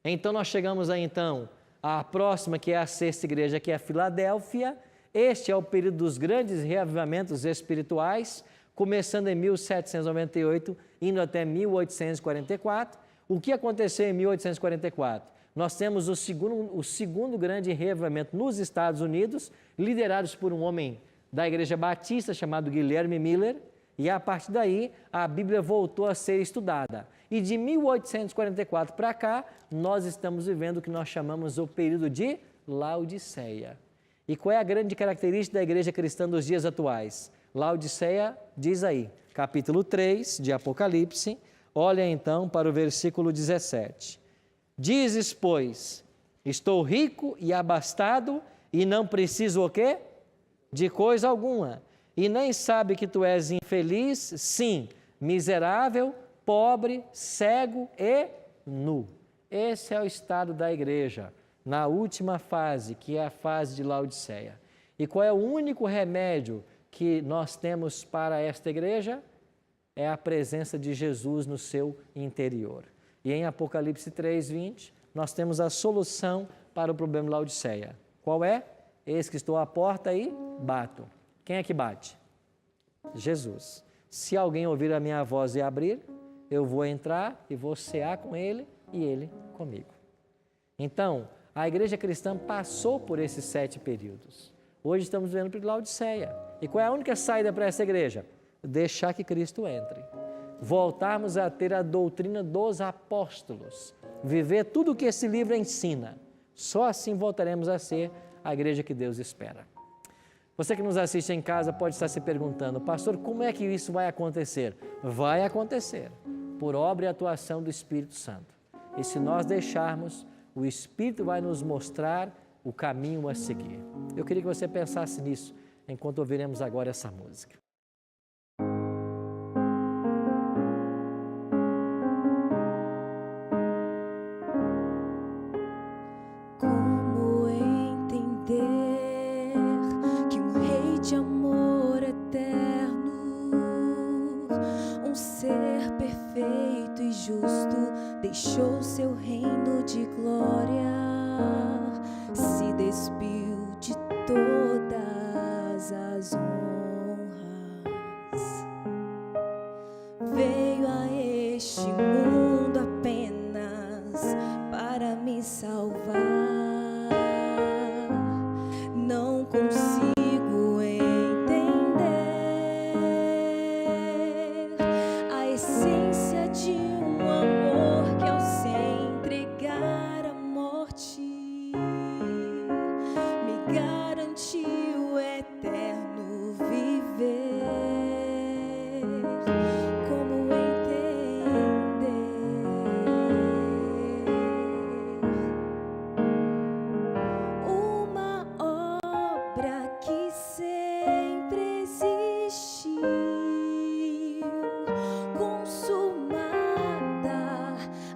Então nós chegamos aí então à próxima, que é a sexta igreja, que é a Filadélfia. Este é o período dos grandes reavivamentos espirituais, começando em 1798, indo até 1844. O que aconteceu em 1844? Nós temos o segundo grande reavivamento nos Estados Unidos, liderados por um homem da Igreja Batista chamado Guilherme Miller, e a partir daí a Bíblia voltou a ser estudada. E de 1844 para cá, nós estamos vivendo o que nós chamamos o período de Laodiceia. E qual é a grande característica da igreja cristã dos dias atuais? Laodiceia diz aí, capítulo 3 de Apocalipse, olha então para o versículo 17. Dizes, pois, estou rico e abastado e não preciso o quê? De coisa alguma. E nem sabe que tu és infeliz, sim, miserável, pobre, cego e nu. Esse é o estado da igreja, na última fase, que é a fase de Laodiceia. E qual é o único remédio que nós temos para esta igreja? É a presença de Jesus no seu interior. E em Apocalipse 3:20, nós temos a solução para o problema de Laodiceia. Qual é? Eis que estou à porta e bato. Quem é que bate? Jesus. Se alguém ouvir a minha voz e abrir, eu vou entrar e vou cear com ele e ele comigo. Então, a igreja cristã passou por esses 7 períodos. Hoje estamos vendo para Laodiceia. E qual é a única saída para essa igreja? Deixar que Cristo entre. Voltarmos a ter a doutrina dos apóstolos. Viver tudo o que esse livro ensina. Só assim voltaremos a ser a igreja que Deus espera. Você que nos assiste em casa pode estar se perguntando, pastor, como é que isso vai acontecer? Vai acontecer por obra e atuação do Espírito Santo. E se nós deixarmos, o Espírito vai nos mostrar o caminho a seguir. Eu queria que você pensasse nisso enquanto ouviremos agora essa música. Como entender que um rei de amor eterno, um ser perfeito e justo, deixou seu reino de glória, se despiu de todas as honras, veio a este mundo apenas para me salvar. Não consigo entender a essência de um amor que, ao se entregar à morte, me garantiu eterno viver. Como entender uma obra que sempre existiu, consumada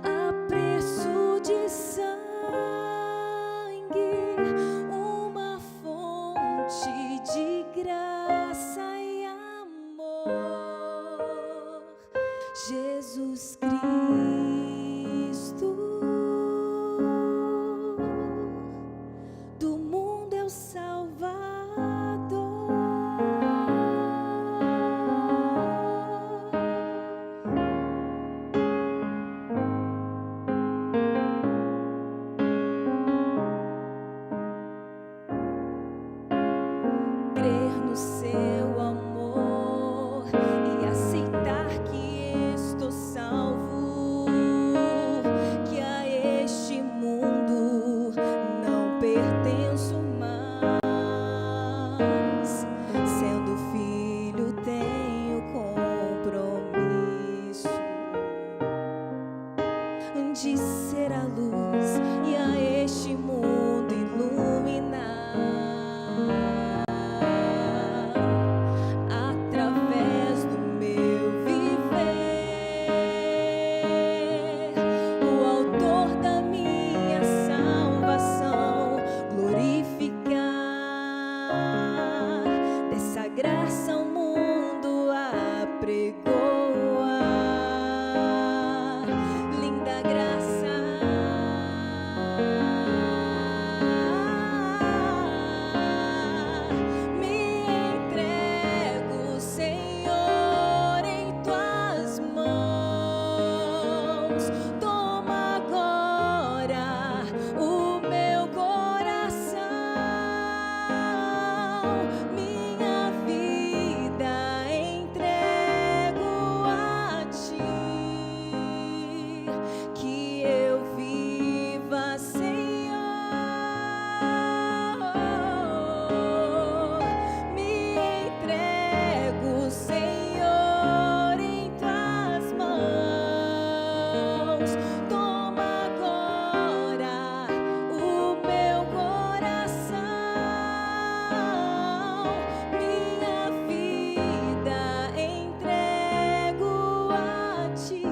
a preço de sangue, uma fonte de graça e amor, Jesus Cristo, do mundo é o Salvador. Crer no minha vida entrego a ti, que eu viva, Senhor, me entrego, Senhor, em tuas mãos. Toma agora o meu coração, minha vida entrego a ti,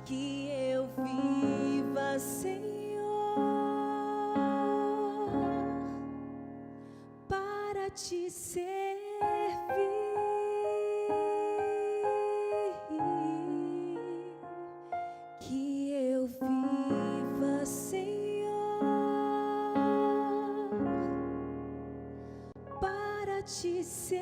que eu viva, Senhor, para te servir, que eu viva, Senhor, para te servir.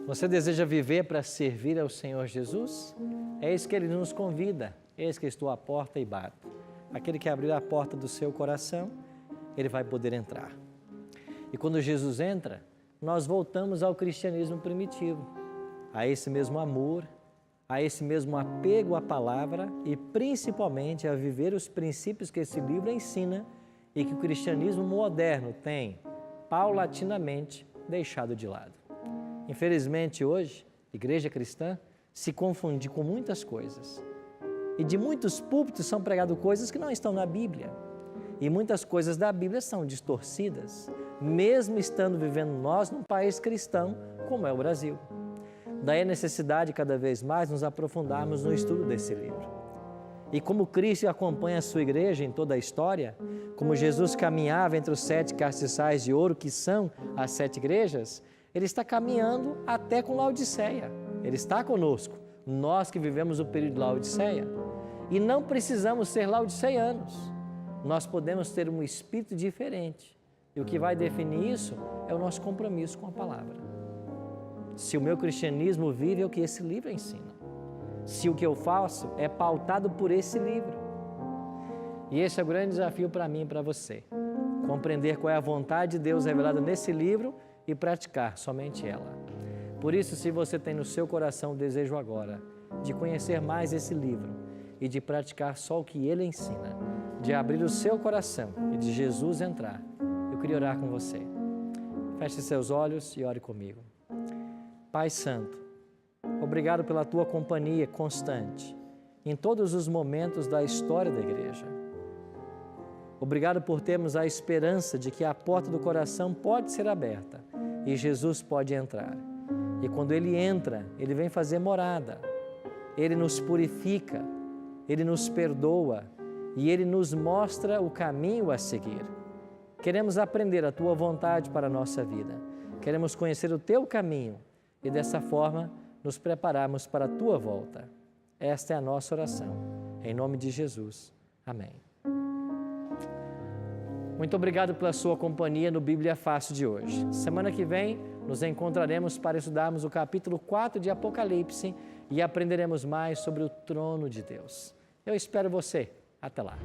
Você deseja viver para servir ao Senhor Jesus? É isso que Ele nos convida. Eis que estou à porta e bato. Aquele que abrir a porta do seu coração, ele vai poder entrar. E quando Jesus entra, nós voltamos ao cristianismo primitivo, a esse mesmo amor, a esse mesmo apego à palavra e principalmente a viver os princípios que esse livro ensina e que o cristianismo moderno tem, paulatinamente, deixado de lado. Infelizmente, hoje, a igreja cristã se confunde com muitas coisas. E de muitos púlpitos são pregadas coisas que não estão na Bíblia. E muitas coisas da Bíblia são distorcidas, mesmo estando vivendo nós num país cristão, como é o Brasil. Daí a necessidade, cada vez mais, nos aprofundarmos no estudo desse livro. E como Cristo acompanha a sua igreja em toda a história, como Jesus caminhava entre os 7 castiçais de ouro, que são as 7 igrejas, Ele está caminhando até com Laodiceia. Ele está conosco, nós que vivemos o período de Laodiceia. E não precisamos ser laodiceianos. Nós podemos ter um espírito diferente. E o que vai definir isso é o nosso compromisso com a palavra. Se o meu cristianismo vive é o que esse livro ensina. Se o que eu faço é pautado por esse livro. E esse é o grande desafio para mim e para você. Compreender qual é a vontade de Deus revelada nesse livro e praticar somente ela. Por isso, se você tem no seu coração o desejo agora de conhecer mais esse livro e de praticar só o que ele ensina, de abrir o seu coração e de Jesus entrar, eu queria orar com você. Feche seus olhos e ore comigo. Pai Santo, obrigado pela tua companhia constante em todos os momentos da história da igreja. Obrigado por termos a esperança de que a porta do coração pode ser aberta e Jesus pode entrar. E quando Ele entra, Ele vem fazer morada. Ele nos purifica, Ele nos perdoa e Ele nos mostra o caminho a seguir. Queremos aprender a Tua vontade para a nossa vida. Queremos conhecer o Teu caminho e dessa forma nos prepararmos para a Tua volta. Esta é a nossa oração. Em nome de Jesus. Amém. Muito obrigado pela sua companhia no Bíblia Fácil de hoje. Semana que vem nos encontraremos para estudarmos o capítulo 4 de Apocalipse e aprenderemos mais sobre o trono de Deus. Eu espero você. Até lá.